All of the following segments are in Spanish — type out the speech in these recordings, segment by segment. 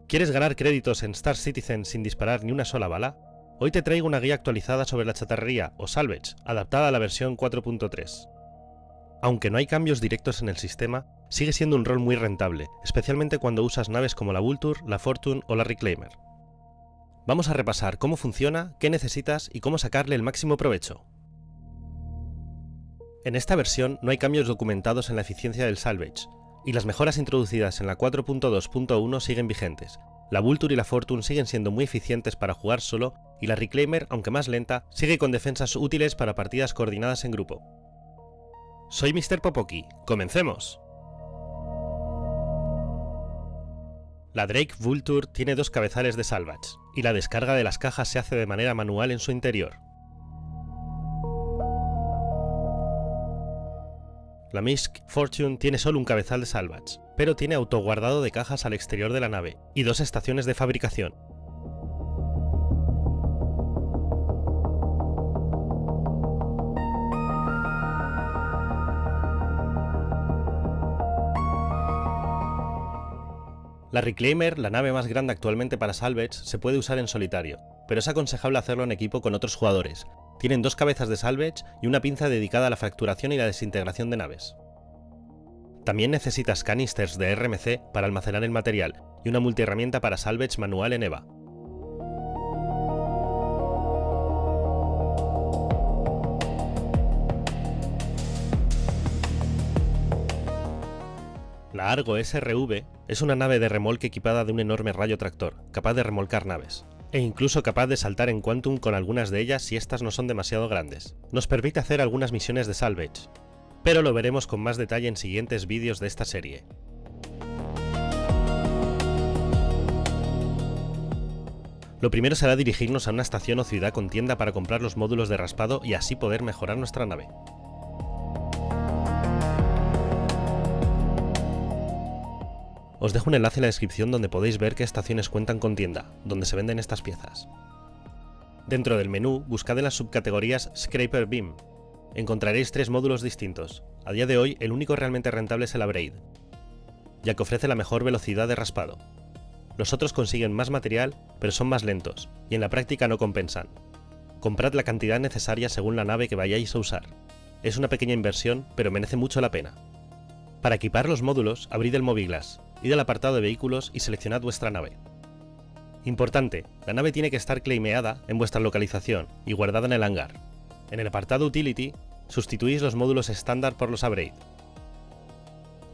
¿Quieres ganar créditos en Star Citizen sin disparar ni una sola bala? Hoy te traigo una guía actualizada sobre la chatarrería o salvage, adaptada a la versión 4.3. Aunque no hay cambios directos en el sistema, sigue siendo un rol muy rentable, especialmente cuando usas naves como la Vulture, la Fortune o la Reclaimer. Vamos a repasar cómo funciona, qué necesitas y cómo sacarle el máximo provecho. En esta versión no hay cambios documentados en la eficiencia del salvage, y las mejoras introducidas en la 4.2.1 siguen vigentes. La Vulture y la Fortune siguen siendo muy eficientes para jugar solo, y la Reclaimer, aunque más lenta, sigue con defensas útiles para partidas coordinadas en grupo. Soy Mr. Popoki, ¡comencemos! La Drake Vulture tiene dos cabezales de salvage, y la descarga de las cajas se hace de manera manual en su interior. La Misk Fortune tiene solo un cabezal de salvage, pero tiene autoguardado de cajas al exterior de la nave, y dos estaciones de fabricación. La Reclaimer, la nave más grande actualmente para salvage, se puede usar en solitario, pero es aconsejable hacerlo en equipo con otros jugadores. Tienen dos cabezas de salvage y una pinza dedicada a la fracturación y la desintegración de naves. También necesitas canisters de RMC para almacenar el material y una multiherramienta para salvage manual en EVA. La Argo SRV es una nave de remolque equipada de un enorme rayo tractor, capaz de remolcar naves, e incluso capaz de saltar en Quantum con algunas de ellas si estas no son demasiado grandes. Nos permite hacer algunas misiones de salvage, pero lo veremos con más detalle en siguientes vídeos de esta serie. Lo primero será dirigirnos a una estación o ciudad con tienda para comprar los módulos de raspado y así poder mejorar nuestra nave. Os dejo un enlace en la descripción donde podéis ver qué estaciones cuentan con tienda, donde se venden estas piezas. Dentro del menú, buscad en las subcategorías Scraper Beam. Encontraréis tres módulos distintos. A día de hoy, el único realmente rentable es el Abrade, ya que ofrece la mejor velocidad de raspado. Los otros consiguen más material, pero son más lentos, y en la práctica no compensan. Comprad la cantidad necesaria según la nave que vayáis a usar. Es una pequeña inversión, pero merece mucho la pena. Para equipar los módulos, abrid el Moviglass, id al apartado de vehículos y seleccionad vuestra nave. Importante, la nave tiene que estar claimeada en vuestra localización y guardada en el hangar. En el apartado Utility, sustituís los módulos estándar por los Abrade.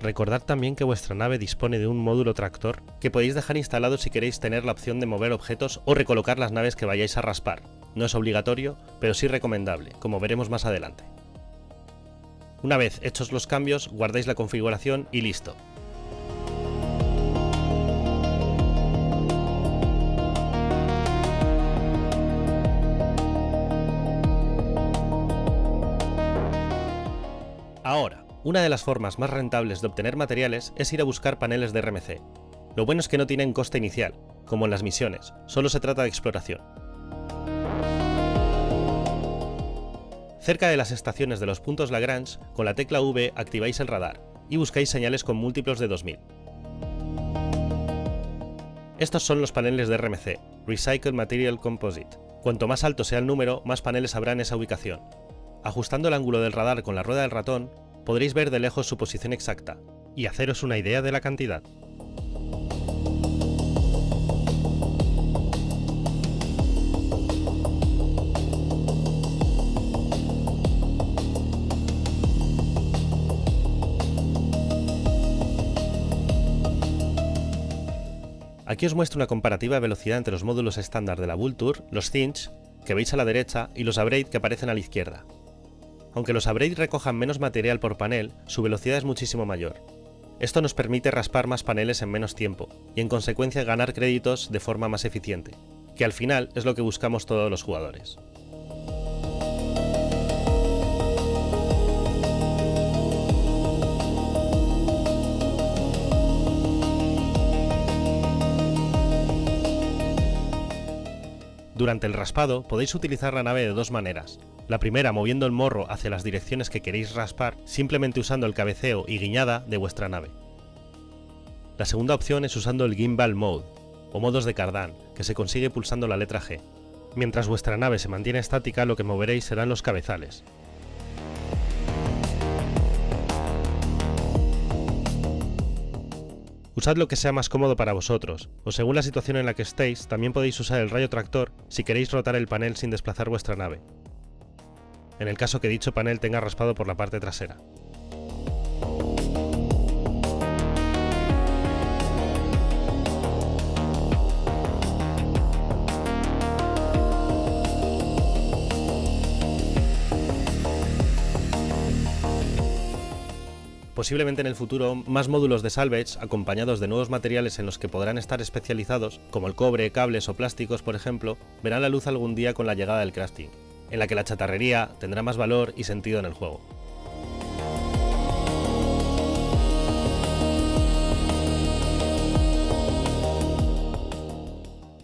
Recordad también que vuestra nave dispone de un módulo tractor que podéis dejar instalado si queréis tener la opción de mover objetos o recolocar las naves que vayáis a raspar. No es obligatorio, pero sí recomendable, como veremos más adelante. Una vez hechos los cambios, guardáis la configuración y listo. Ahora, una de las formas más rentables de obtener materiales es ir a buscar paneles de RMC. Lo bueno es que no tienen coste inicial, como en las misiones, solo se trata de exploración. Cerca de las estaciones de los puntos Lagrange, con la tecla V activáis el radar y buscáis señales con múltiplos de 2000. Estos son los paneles de RMC, Recycled Material Composite. Cuanto más alto sea el número, más paneles habrá en esa ubicación. Ajustando el ángulo del radar con la rueda del ratón, podréis ver de lejos su posición exacta y haceros una idea de la cantidad. Aquí os muestro una comparativa de velocidad entre los módulos estándar de la Vulture, los Cinch, que veis a la derecha, y los Abrade que aparecen a la izquierda. Aunque los Abrade recojan menos material por panel, su velocidad es muchísimo mayor. Esto nos permite raspar más paneles en menos tiempo, y en consecuencia ganar créditos de forma más eficiente, que al final es lo que buscamos todos los jugadores. Durante el raspado podéis utilizar la nave de dos maneras. La primera moviendo el morro hacia las direcciones que queréis raspar, simplemente usando el cabeceo y guiñada de vuestra nave. La segunda opción es usando el Gimbal Mode. o modos de Cardan, que se consigue pulsando la letra G. Mientras vuestra nave se mantiene estática, lo que moveréis serán los cabezales. Usad lo que sea más cómodo para vosotros, o según la situación en la que estéis, también podéis usar el rayo tractor si queréis rotar el panel sin desplazar vuestra nave, en el caso que dicho panel tenga raspado por la parte trasera. Posiblemente en el futuro, más módulos de salvage, acompañados de nuevos materiales en los que podrán estar especializados, como el cobre, cables o plásticos por ejemplo, verán la luz algún día con la llegada del crafting, en la que la chatarrería tendrá más valor y sentido en el juego.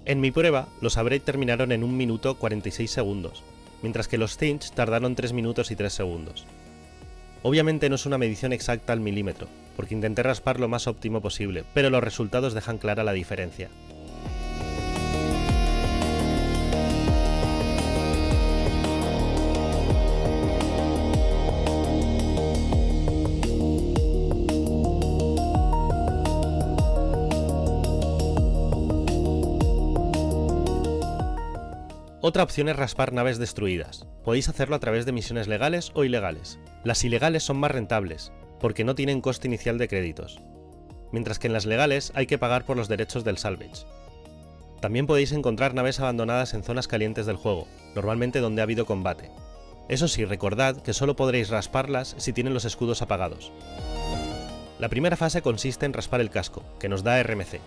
En mi prueba, los upgrades terminaron en 1 minuto 46 segundos, mientras que los cinch tardaron 3 minutos y 3 segundos. Obviamente no es una medición exacta al milímetro, porque intenté raspar lo más óptimo posible, pero los resultados dejan clara la diferencia. Otra opción es raspar naves destruidas. Podéis hacerlo a través de misiones legales o ilegales. Las ilegales son más rentables, porque no tienen coste inicial de créditos, mientras que en las legales hay que pagar por los derechos del salvage. También podéis encontrar naves abandonadas en zonas calientes del juego, normalmente donde ha habido combate. Eso sí, recordad que solo podréis rasparlas si tienen los escudos apagados. La primera fase consiste en raspar el casco, que nos da RMC.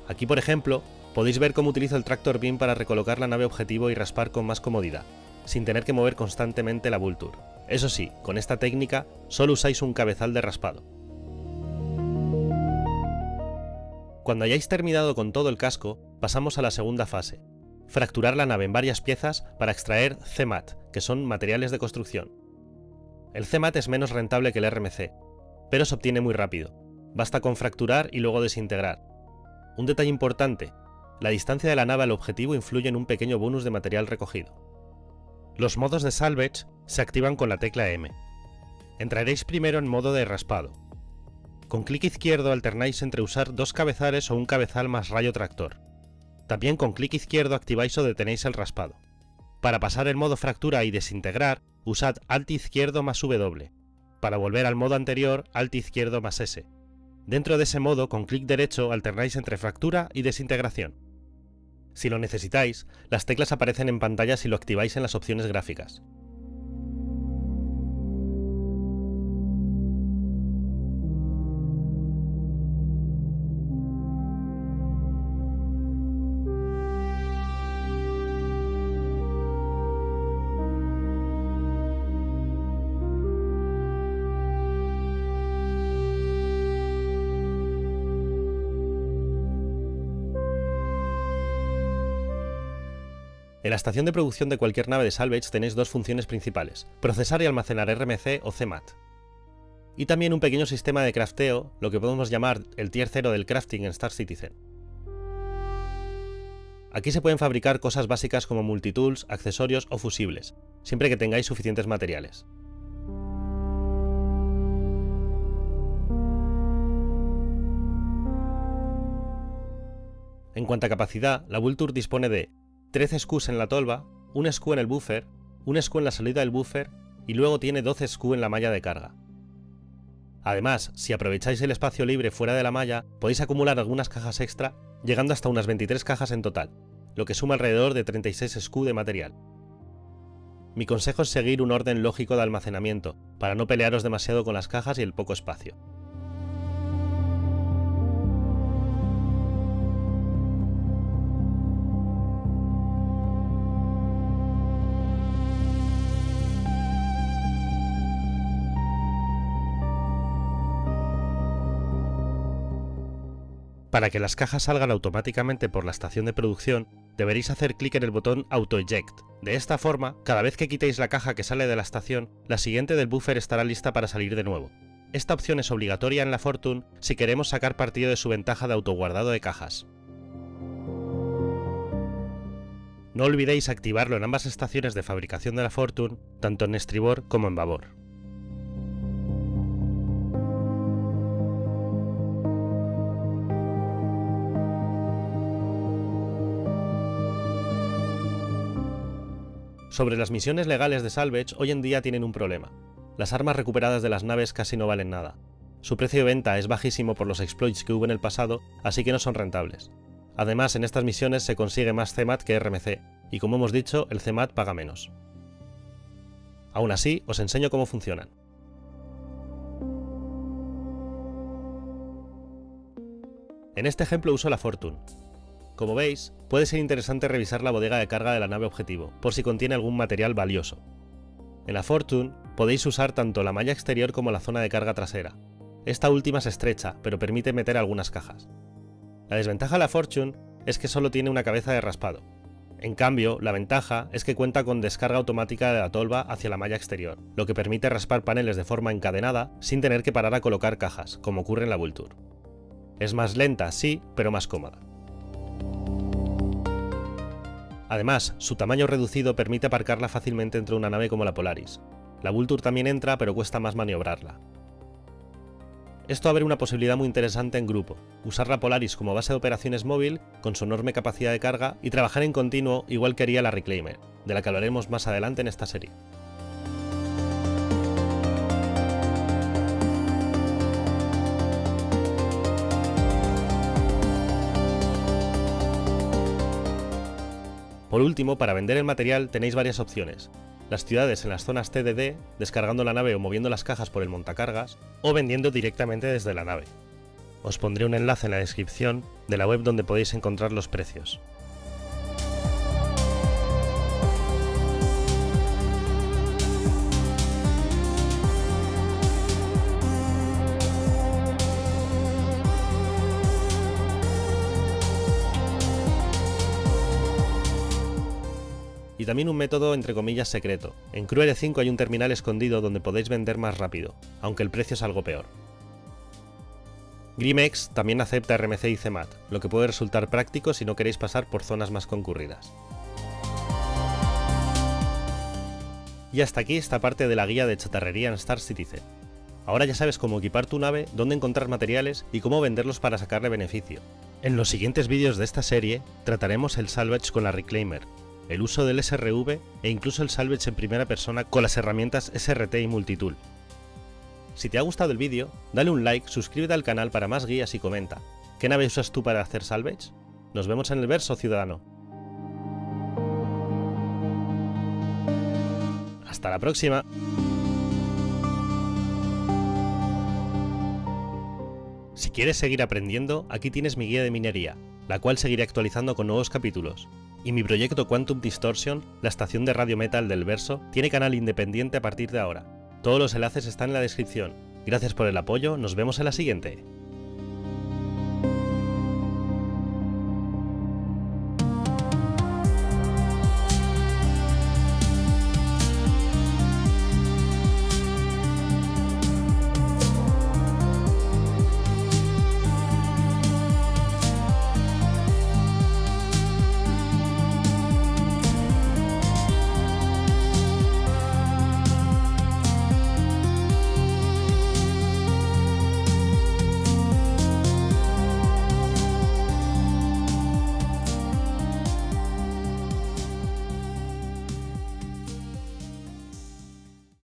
Aquí, por ejemplo, podéis ver cómo utilizo el Tractor Beam para recolocar la nave objetivo y raspar con más comodidad, sin tener que mover constantemente la Vulture. Eso sí, con esta técnica solo usáis un cabezal de raspado. Cuando hayáis terminado con todo el casco, pasamos a la segunda fase: fracturar la nave en varias piezas para extraer CMAT, que son materiales de construcción. El CMAT es menos rentable que el RMC, pero se obtiene muy rápido. Basta con fracturar y luego desintegrar. Un detalle importante: la distancia de la nave al objetivo influye en un pequeño bonus de material recogido. Los modos de salvage se activan con la tecla M. Entraréis primero en modo de raspado. Con clic izquierdo alternáis entre usar 2 cabezales o un cabezal más rayo tractor. También con clic izquierdo activáis o detenéis el raspado. Para pasar el modo fractura y desintegrar, usad Alt izquierdo más W. Para volver al modo anterior, Alt izquierdo más S. Dentro de ese modo, con clic derecho alternáis entre fractura y desintegración. Si lo necesitáis, las teclas aparecen en pantalla si lo activáis en las opciones gráficas. En la estación de producción de cualquier nave de salvage tenéis 2 funciones principales: procesar y almacenar RMC o CMAT. Y también un pequeño sistema de crafteo, lo que podemos llamar el tier 0 del crafting en Star Citizen. Aquí se pueden fabricar cosas básicas como multitools, accesorios o fusibles, siempre que tengáis suficientes materiales. En cuanto a capacidad, la Vulture dispone de 13 SKUs en la tolva, un SKU en el buffer, un SKU en la salida del buffer y luego tiene 12 SKU en la malla de carga. Además, si aprovecháis el espacio libre fuera de la malla, podéis acumular algunas cajas extra, llegando hasta unas 23 cajas en total, lo que suma alrededor de 36 SKU de material. Mi consejo es seguir un orden lógico de almacenamiento, para no pelearos demasiado con las cajas y el poco espacio. Para que las cajas salgan automáticamente por la estación de producción, deberéis hacer clic en el botón Auto Eject. De esta forma, cada vez que quitéis la caja que sale de la estación, la siguiente del buffer estará lista para salir de nuevo. Esta opción es obligatoria en la Fortune si queremos sacar partido de su ventaja de autoguardado de cajas. No olvidéis activarlo en ambas estaciones de fabricación de la Fortune, tanto en estribor como en babor. Sobre las misiones legales de salvage, hoy en día tienen un problema. Las armas recuperadas de las naves casi no valen nada. Su precio de venta es bajísimo por los exploits que hubo en el pasado, así que no son rentables. Además, en estas misiones se consigue más CMAT que RMC, y como hemos dicho, el CMAT paga menos. Aún así, os enseño cómo funcionan. En este ejemplo uso la Fortune. Como veis, puede ser interesante revisar la bodega de carga de la nave objetivo, por si contiene algún material valioso. En la Fortune podéis usar tanto la malla exterior como la zona de carga trasera. Esta última es estrecha, pero permite meter algunas cajas. La desventaja de la Fortune es que solo tiene una cabeza de raspado. En cambio, la ventaja es que cuenta con descarga automática de la tolva hacia la malla exterior, lo que permite raspar paneles de forma encadenada sin tener que parar a colocar cajas, como ocurre en la Vulture. Es más lenta, sí, pero más cómoda. Además, su tamaño reducido permite aparcarla fácilmente entre una nave como la Polaris. La Vulture también entra, pero cuesta más maniobrarla. Esto abre una posibilidad muy interesante en grupo, usar la Polaris como base de operaciones móvil, con su enorme capacidad de carga, y trabajar en continuo igual que haría la Reclaimer, de la que hablaremos más adelante en esta serie. Por último, para vender el material tenéis varias opciones. Las ciudades en las zonas TDD, descargando la nave o moviendo las cajas por el montacargas, o vendiendo directamente desde la nave. Os pondré un enlace en la descripción de la web donde podéis encontrar los precios. Y también un método entre comillas secreto. En Crew 5 hay un terminal escondido donde podéis vender más rápido, aunque el precio es algo peor. Grimex también acepta RMC y CMAT, lo que puede resultar práctico si no queréis pasar por zonas más concurridas. Y hasta aquí esta parte de la guía de chatarrería en Star Citizen. Ahora ya sabes cómo equipar tu nave, dónde encontrar materiales y cómo venderlos para sacarle beneficio. En los siguientes vídeos de esta serie trataremos el salvage con la Reclaimer, el uso del SRV e incluso el salvage en primera persona con las herramientas SRT y Multitool. Si te ha gustado el vídeo, dale un like, suscríbete al canal para más guías y comenta. ¿Qué nave usas tú para hacer salvage? Nos vemos en el verso, ciudadano. ¡Hasta la próxima! Si quieres seguir aprendiendo, aquí tienes mi guía de minería, la cual seguiré actualizando con nuevos capítulos. Y mi proyecto Quantum Distortion, la estación de radio metal del verso, tiene canal independiente a partir de ahora. Todos los enlaces están en la descripción. Gracias por el apoyo, nos vemos en la siguiente.